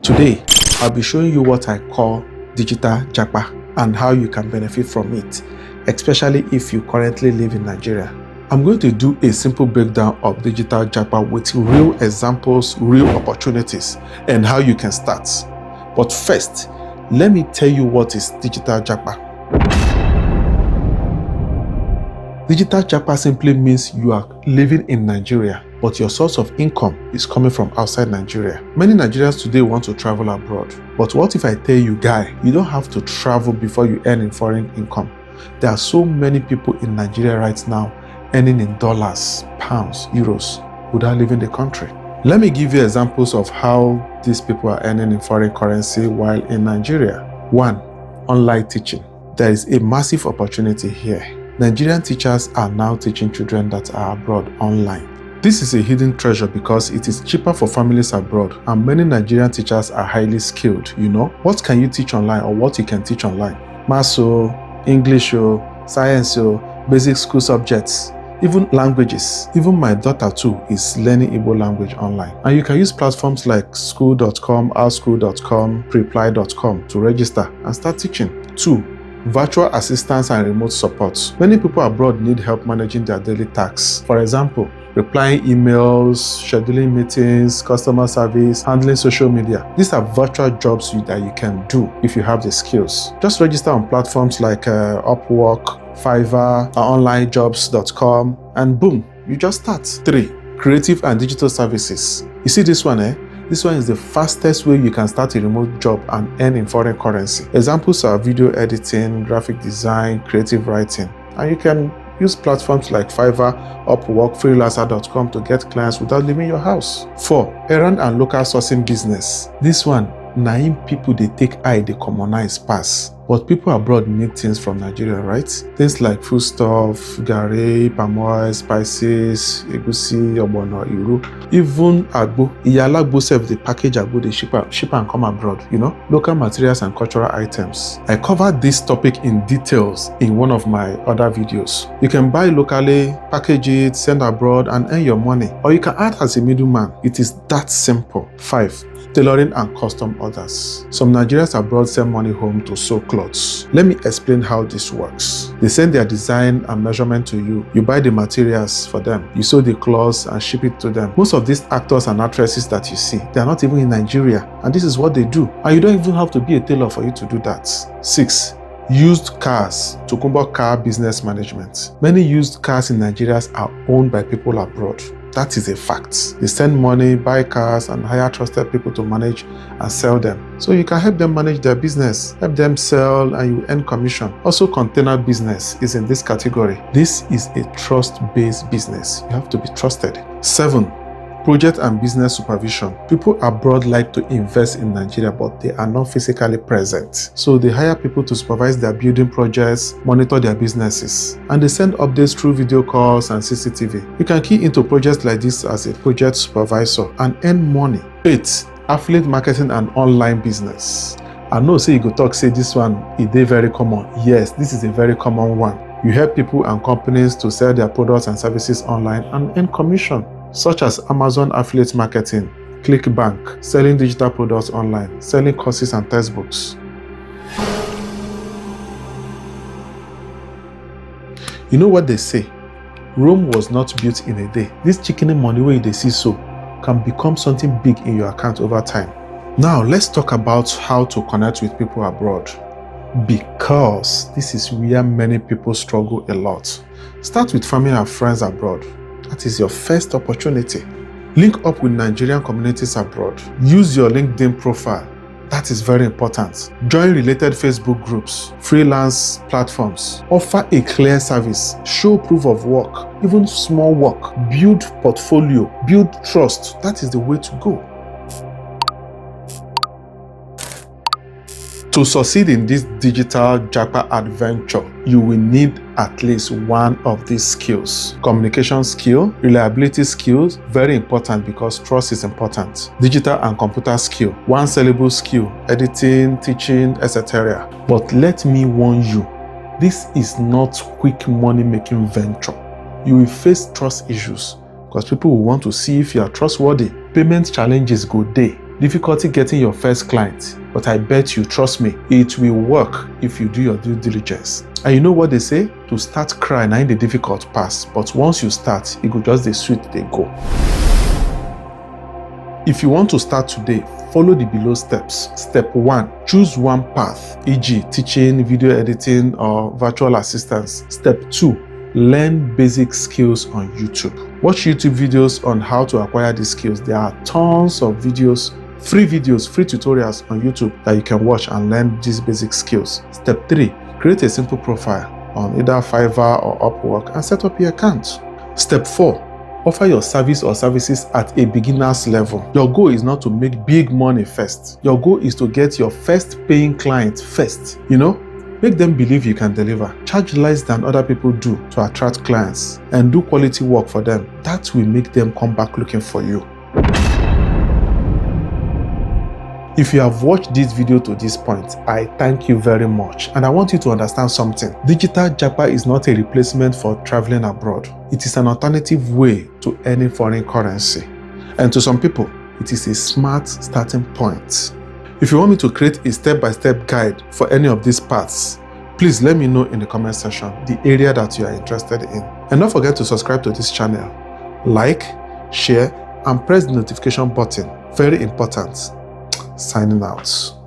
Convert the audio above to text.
Today, I'll be showing you what I call Digital Japa and how you can benefit from it, especially if you currently live in Nigeria. I'm going to do a simple breakdown of Digital Japa with real examples, real opportunities, and how you can start. But first, let me tell you what is Digital Japa. Digital Japa simply means you are living in Nigeria, but your source of income is coming from outside Nigeria. Many Nigerians today want to travel abroad. But what if I tell you, guy, you don't have to travel before you earn in foreign income? There are so many people in Nigeria right now earning in dollars, pounds, euros without leaving the country. Let me give you examples of how these people are earning in foreign currency while in Nigeria. 1. Online teaching. There is a massive opportunity here. Nigerian teachers are now teaching children that are abroad online. This is a hidden treasure because it is cheaper for families abroad, and many Nigerian teachers are highly skilled. You know, what can you teach online or what you can teach online? Maths, English, science, basic school subjects, even languages. Even my daughter too is learning Igbo language online. And you can use platforms like school.com, ourschool.com, preply.com to register and start teaching. 2. Virtual assistance and remote support. Many people abroad need help managing their daily tasks. For example, replying emails, scheduling meetings, customer service, handling social media. These are virtual jobs that you can do if you have the skills. Just register on platforms like Upwork, Fiverr, onlinejobs.com, and boom, you just start. 3. Creative and digital services. You see this one, This one is the fastest way you can start a remote job and earn in foreign currency. Examples are video editing, graphic design, creative writing. And you can use platforms like Fiverr, Upwork, Freelancer.com to get clients without leaving your house. 4. Errand and local sourcing business. This one, naim people they take eye, they commonize pass. But people abroad need things from Nigeria, right? Things like foodstuff, garri, palm oil, spices, egusi, ogbono, iru. Even agbo. Iyalagbo self, they package agbo, they ship and come abroad, you know? Local materials and cultural items. I covered this topic in details in one of my other videos. You can buy locally, package it, send abroad, and earn your money. Or you can act as a middleman. It is that simple. 5. Tailoring and custom orders. Some Nigerians abroad send money home to sew clothes. Let me explain how this works. They send their design and measurement to you. You buy the materials for them. You sew the clothes and ship it to them. Most of these actors and actresses that you see, they are not even in Nigeria, and this is what they do. And you don't even have to be a tailor for you to do that. 6. Used cars. Tokunbo car business management. Many used cars in Nigeria are owned by people abroad. That is a fact. They send money, buy cars, and hire trusted people to manage and sell them. So you can help them manage their business, help them sell, and you earn commission. Also, container business is in this category. This is a trust-based business. You have to be trusted. 7. Project and business supervision. People abroad like to invest in Nigeria, but they are not physically present. So they hire people to supervise their building projects, monitor their businesses, and they send updates through video calls and CCTV. You can key into projects like this as a project supervisor and earn money. 8. Affiliate marketing and online business. I know say you go talk say this one is very common. Yes, this is a very common one. You help people and companies to sell their products and services online and earn commission, such as Amazon affiliate marketing, ClickBank, selling digital products online, selling courses and textbooks. You know what they say? Rome was not built in a day. This chicken money where they see so can become something big in your account over time. Now let's talk about how to connect with people abroad, because this is where many people struggle a lot. Start with family and friends abroad. That is your first opportunity. Link up with Nigerian communities abroad. Use your LinkedIn profile. That is very important. Join related Facebook groups, freelance platforms. Offer a clear service. Show proof of work, even small work. Build portfolio, build trust. That is the way to go. To succeed in this digital Japa adventure, you will need at least one of these skills. Communication skill, reliability skills, very important because trust is important. Digital and computer skill, one sellable skill, editing, teaching, etc. But let me warn you, this is not quick money making venture. You will face trust issues because people will want to see if you are trustworthy. Payment challenges go day. difficulty getting your first client, but I bet you, trust me, it will work if you do your due diligence. And you know what they say? To start crying ain't the difficult pass, but once you start, it go just the sweet they go. If you want to start today, follow the below steps. Step 1, choose one path, e.g. teaching, video editing, or virtual assistance. Step 2, learn basic skills on YouTube. Watch YouTube videos on how to acquire these skills. There are tons of videos, free tutorials on YouTube that you can watch and learn these basic skills. Step 3, create a simple profile on either Fiverr or Upwork and set up your account. Step 4, offer your service or services at a beginner's level. Your goal is not to make big money first. Your goal is to get your first paying client first. Make them believe you can deliver. Charge less than other people do to attract clients and do quality work for them. That will make them come back looking for you. If you have watched this video to this point, I thank you very much. And I want you to understand something. Digital Japa is not a replacement for traveling abroad. It is an alternative way to earning foreign currency. And to some people, it is a smart starting point. If you want me to create a step-by-step guide for any of these paths, please let me know in the comment section the area that you are interested in. And don't forget to subscribe to this channel, like, share, and press the notification button. Very important. Signing out.